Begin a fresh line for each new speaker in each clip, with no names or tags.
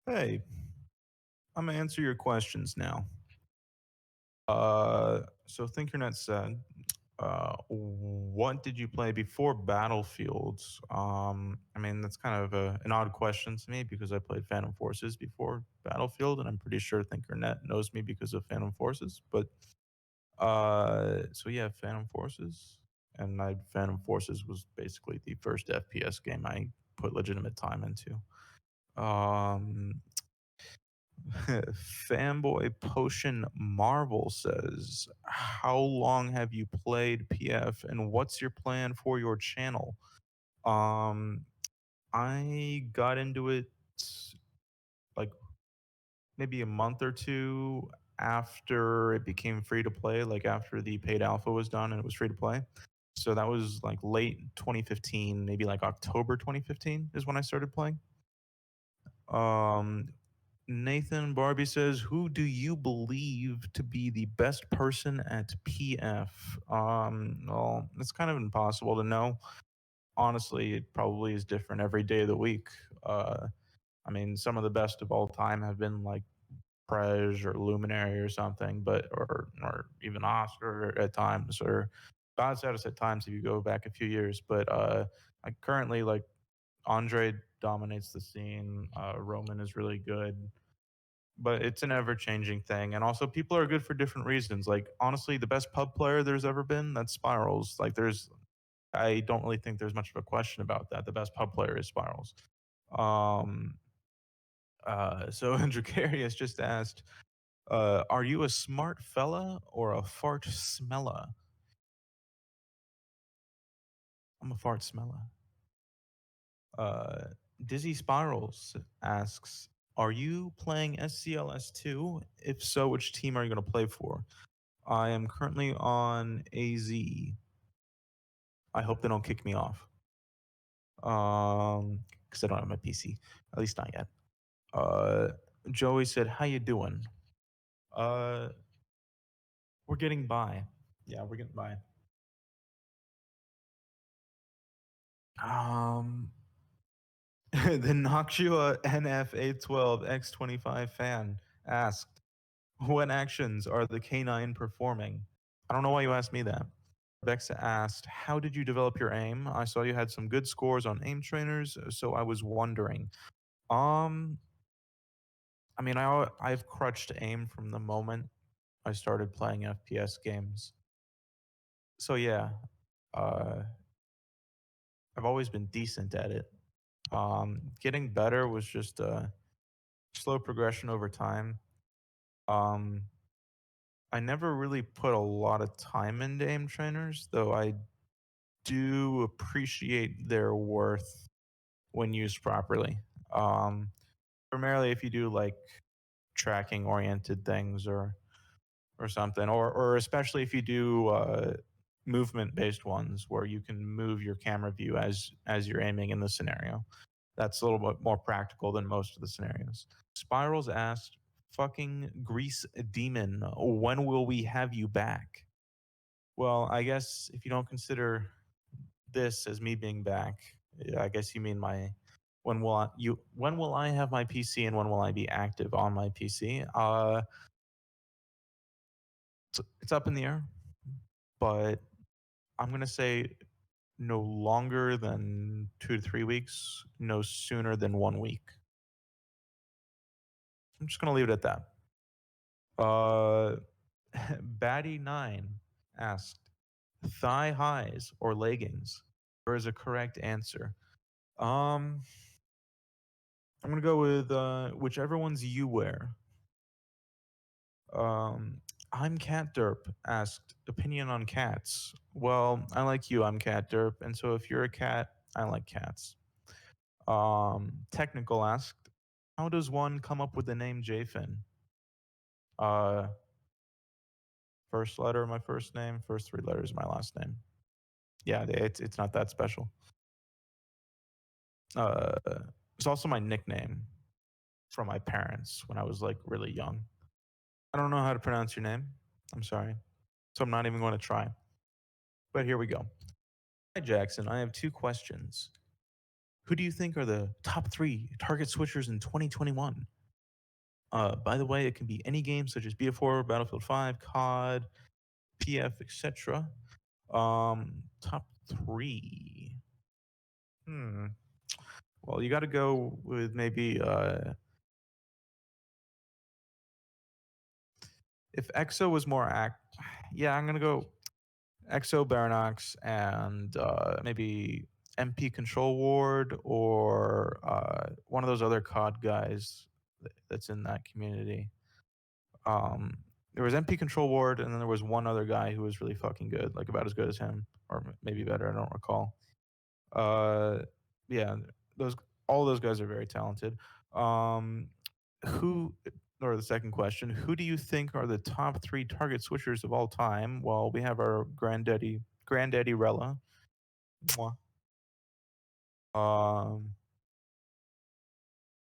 Hey, I'm gonna answer your questions now. So ThinkerNet said, what did you play before Battlefields? I mean, that's kind of an odd question to me because I played Phantom Forces before Battlefield, and I'm pretty sure ThinkerNet knows me because of Phantom Forces. But so yeah, Phantom Forces, and Phantom Forces was basically the first FPS game I put legitimate time into. Um, Fanboy Potion Marvel says, "How long have you played PF, and what's your plan for your channel?" Um, I got into it like maybe a month or two after it became free to play, like after the paid alpha was done and it was free to play. So that was like late 2015, maybe like October 2015 is when I started playing. Um, Nathan Barbie says, "Who do you believe to be the best person at PF?" Well, it's kind of impossible to know. Honestly, it probably is different every day of the week. I mean, some of the best of all time have been like Prez or Luminary or something, but or even Oscar at times, or God Status at times if you go back a few years. But I currently like Andre dominates the scene. Roman is really good, but it's an ever changing thing. And also, people are good for different reasons. Like, honestly, the best pub player there's ever been, that's Spirals. I don't really think there's much of a question about that. The best pub player is Spirals. Um, so Dracarius just asked, are you a smart fella or a fart smella? I'm a fart smella. Uh, Dizzy Spirals asks, are you playing SCLS2? If so, which team are you going to play for? I am currently on AZ. I hope they don't kick me off. Because I don't have my PC. At least not yet. Uh, Joey said, "How you doing?" Uh, we're getting by. Yeah, we're getting by. Um, the Noctua NF812X25 fan asked, "What actions are the K9 performing?" I don't know why you asked me that. Bexa asked, "How did you develop your aim? I saw you had some good scores on aim trainers, so I was wondering." Um, I mean, I've crutched aim from the moment I started playing FPS games. So yeah, uh, I've always been decent at it. Getting better was just a slow progression over time. Um, I never really put a lot of time into aim trainers, though I do appreciate their worth when used properly. Um, Primarily if you do like tracking oriented things or something, or especially if you do movement based ones where you can move your camera view as you're aiming in the scenario. That's a little bit more practical than most of the scenarios. Spirals asked, "Fucking Grease Demon, when will we have you back?" Well, I guess if you don't consider this as me being back, yeah, I guess you mean my when will I have my PC and when will I be active on my PC? It's up in the air, but I'm gonna say no longer than 2 to 3 weeks, no sooner than 1 week. I'm just gonna leave it at that. Uh, Batty9 asked, thigh highs or leggings? There is a correct answer. Um, I'm gonna go with whichever ones you wear. Um, I'm Cat Derp asked opinion on cats. Well, I like you, I'm Cat Derp, and so if you're a cat, I like cats. Technical asked, how does one come up with the name JFIN? Uh, First letter of my first name, first 3 letters of my last name. Yeah, it's not that special. Uh, it's also my nickname from my parents when I was like really young. I don't know how to pronounce your name. I'm sorry. So I'm not even going to try. But here we go. Hi, Jackson. I have 2 questions. Who do you think are the top 3 target switchers in 2021? By the way, it can be any game such as BF4, Battlefield 5, COD, PF, etc. Top three. Hmm. Well, you got to go with maybe if EXO was more act. Yeah, I'm gonna go EXO, Baranox, and maybe MP Control Ward or one of those other COD guys that's in that community. There was MP Control Ward, and then there was one other guy who was really fucking good, like about as good as him, or maybe better. I don't recall. Uh, yeah, those all those guys are very talented. Um, who, or the second question, who do you think are the top three target switchers of all time? Well, we have our granddaddy Rella. Mwah. Um,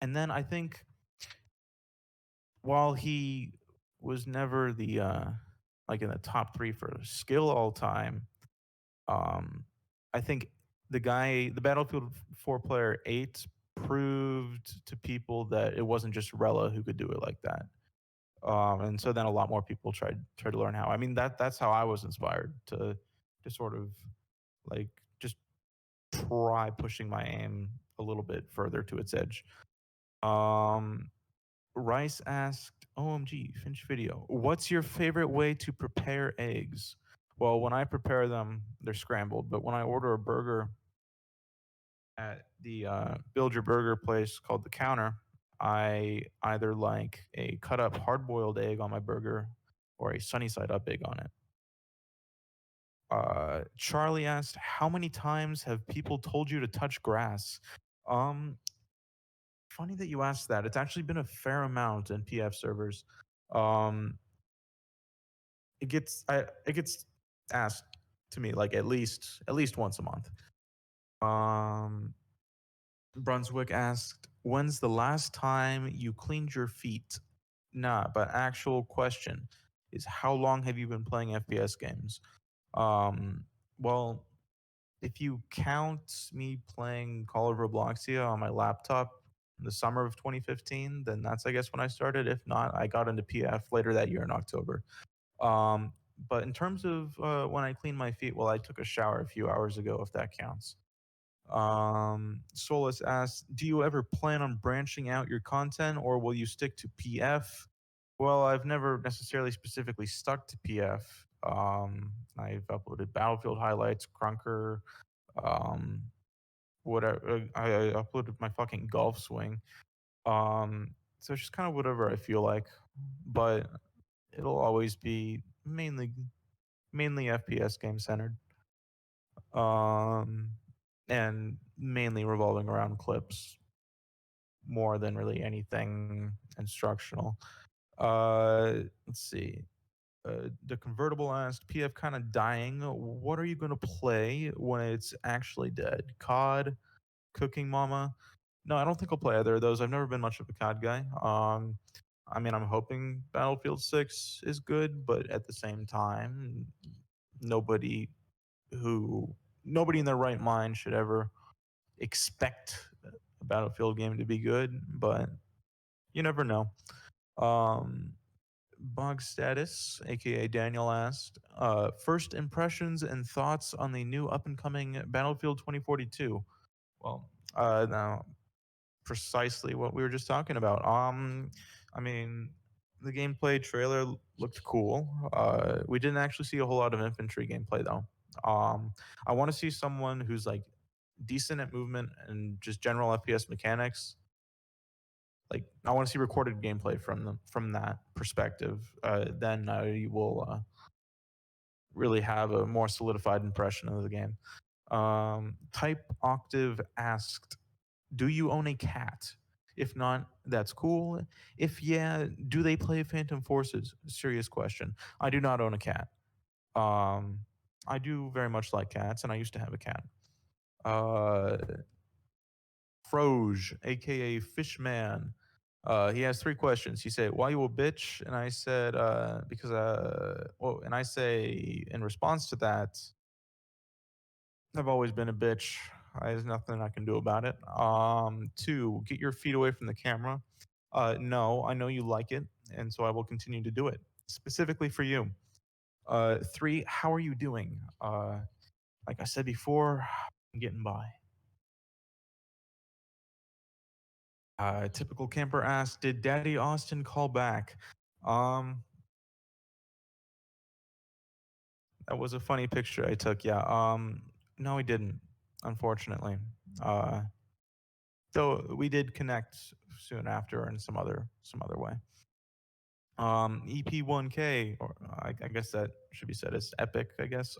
and then I think while he was never the like in the top three for skill all time, um, I think the Battlefield 4 player 8 proved to people that it wasn't just Rella who could do it like that. And so then a lot more people tried to learn how. I mean that's how I was inspired to sort of like just try pushing my aim a little bit further to its edge. Um, Rice asked, "OMG, Finch video. What's your favorite way to prepare eggs?" Well, when I prepare them, they're scrambled, but when I order a burger at the build your burger place called the Counter, I either like a cut up hard boiled egg on my burger or a sunny side up egg on it. Charlie asked, "How many times have people told you to touch grass?" Um, Funny that you asked that. It's actually been a fair amount in PF servers. Um, it gets asked to me like at least once a month. Um, Brunswick asked, "When's the last time you cleaned your feet?" Nah, but actual question is, how long have you been playing FPS games? Um, well, if you count me playing Call of Robloxia on my laptop in the summer of 2015, then that's I guess when I started. If not, I got into PF later that year in October. But in terms of when I cleaned my feet, well, I took a shower a few hours ago, if that counts. Solus asks, "Do you ever plan on branching out your content, or will you stick to PF?" Well, I've never necessarily specifically stuck to PF. I've uploaded Battlefield highlights, Crunker, um, whatever. I uploaded my fucking golf swing. So it's just kind of whatever I feel like, but it'll always be mainly FPS game centered, um, and mainly revolving around clips more than really anything instructional. Let's see. The convertible asked, "PF kind of dying. What are you going to play when it's actually dead? COD, Cooking Mama?" No, I don't think I'll play either of those. I've never been much of a COD guy. I mean, I'm hoping Battlefield 6 is good, but at the same time, nobody nobody in their right mind should ever expect a Battlefield game to be good, but you never know. Um, Bog Status, aka Daniel, asked, "First impressions and thoughts on the new up and coming Battlefield 2042." Well, now precisely what we were just talking about. I mean, the gameplay trailer looked cool. We didn't actually see a whole lot of infantry gameplay though. I want to see someone who's like decent at movement and just general FPS mechanics. Like I want to see recorded gameplay from that perspective. Then I will really have a more solidified impression of the game. Type Octave asked, "Do you own a cat? If not, that's cool. If yeah, do they play Phantom Forces?" Serious question. I do not own a cat. Um, I do very much like cats, and I used to have a cat. Uh, Froge, aka Fishman. He has three questions. He said, "Why you a bitch?" And I said, "Because and I say in response to that, I've always been a bitch. There's nothing I can do about it. Two, get your feet away from the camera. No, I know you like it, and so I will continue to do it specifically for you. Three, how are you doing? Like I said before, I'm getting by. Typical camper asked, did Daddy Austin call back? Um, that was a funny picture I took. Yeah. No, he didn't, unfortunately. Uh, though we did connect soon after in some other way. EP1K, or I guess that should be said as epic. I guess.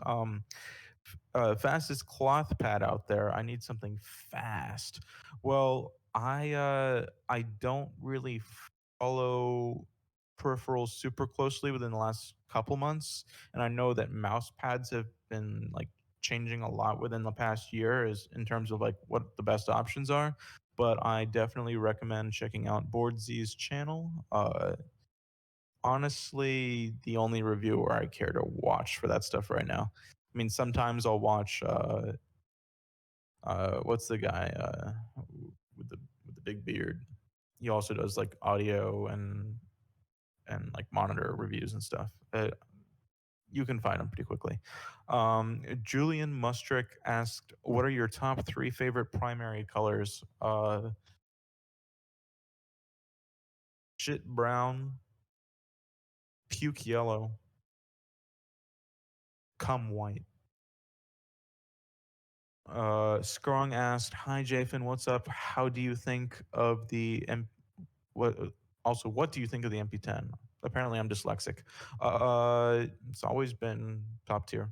Fastest cloth pad out there. I need something fast. Well, I don't really follow peripherals super closely within the last couple months, and I know that mouse pads have been like changing a lot within the past year as in terms of like what the best options are. But I definitely recommend checking out BoardZ's channel. Honestly, the only reviewer I care to watch for that stuff right now. I mean, sometimes I'll watch what's the guy with the big beard? He also does like audio and like monitor reviews and stuff. You can find him pretty quickly. Julian Mustrick asked, "What are your top three favorite primary colors?" Shit brown, puke yellow, cum white. Scrong asked, "Hi JFIN, what's up? How do you think of the what? Also, what do you think of the MP10?" Apparently, I'm dyslexic. It's always been top tier.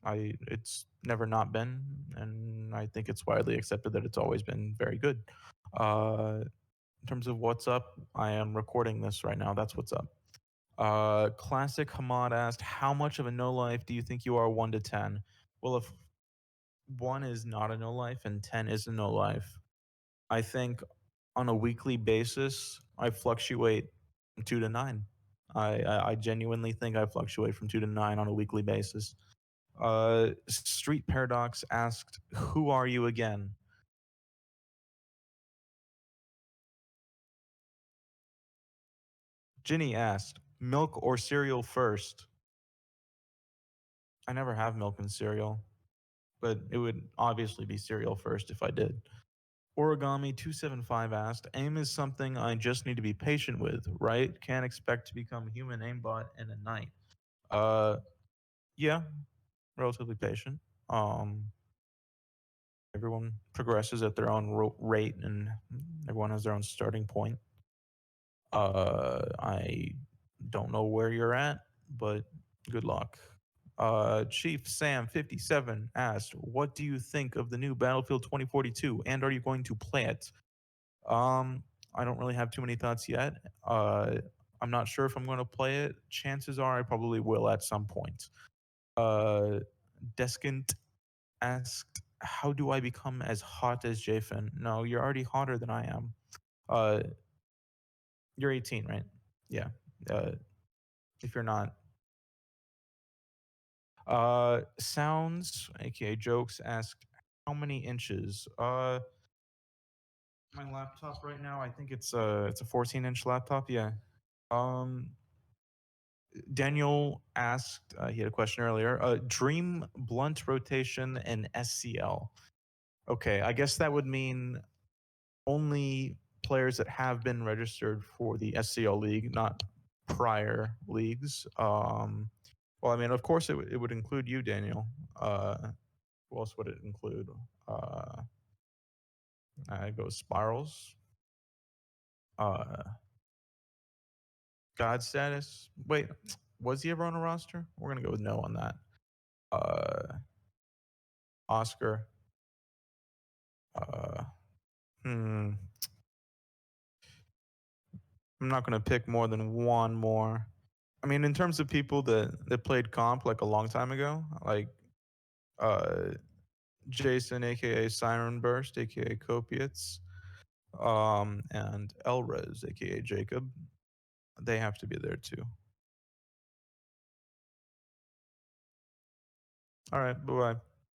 It's never not been, and I think it's widely accepted that it's always been very good. In terms of what's up, I am recording this right now. That's what's up. Classic Hamad asked, "How much of a no life do you think you are 1 to 10?" Well, if 1 is not a no life and 10 is a no life, I think on a weekly basis, I fluctuate from 2 to 9. I genuinely think I fluctuate from 2 to 9 on a weekly basis. Street Paradox asked, "Who are you again?" Ginny asked, "Milk or cereal first?" I never have milk and cereal, but it would obviously be cereal first if I did. Origami275 asked, "Aim is something I just need to be patient with, right? Can't expect to become human aimbot in a night." Uh, yeah, relatively patient. Um, Everyone progresses at their own rate, and everyone has their own starting point. I don't know where you're at, but good luck. Chief Sam 57 asked, "What do you think of the new Battlefield 2042, and are you going to play it?" Um, I don't really have too many thoughts yet. I'm not sure if I'm going to play it. Chances are I probably will at some point. Uh, Deskint asked, "How do I become as hot as JFIN?" No, you're already hotter than I am. Uh, you're 18, right? Yeah. Uh, if you're not, Sounds, aka Jokes, asked, "How many inches?" My laptop right now, I think it's a 14-inch laptop. Yeah. Um, Daniel asked, he had a question earlier. Dream blunt rotation and SCL. Okay, I guess that would mean only players that have been registered for the SCL league, not prior leagues. Well, I mean, of course, it would include you, Daniel. Who else would it include? Uh, I go Spirals. Uh, God status. Wait, was he ever on a roster? We're gonna go with no on that. Uh, Oscar. Uh, hmm. I'm not gonna pick more than one more. I mean, in terms of people that played comp like a long time ago, like uh, Jason, aka Siren Burst, aka Copiates, and Elrez, aka Jacob, they have to be there too. All right, bye bye.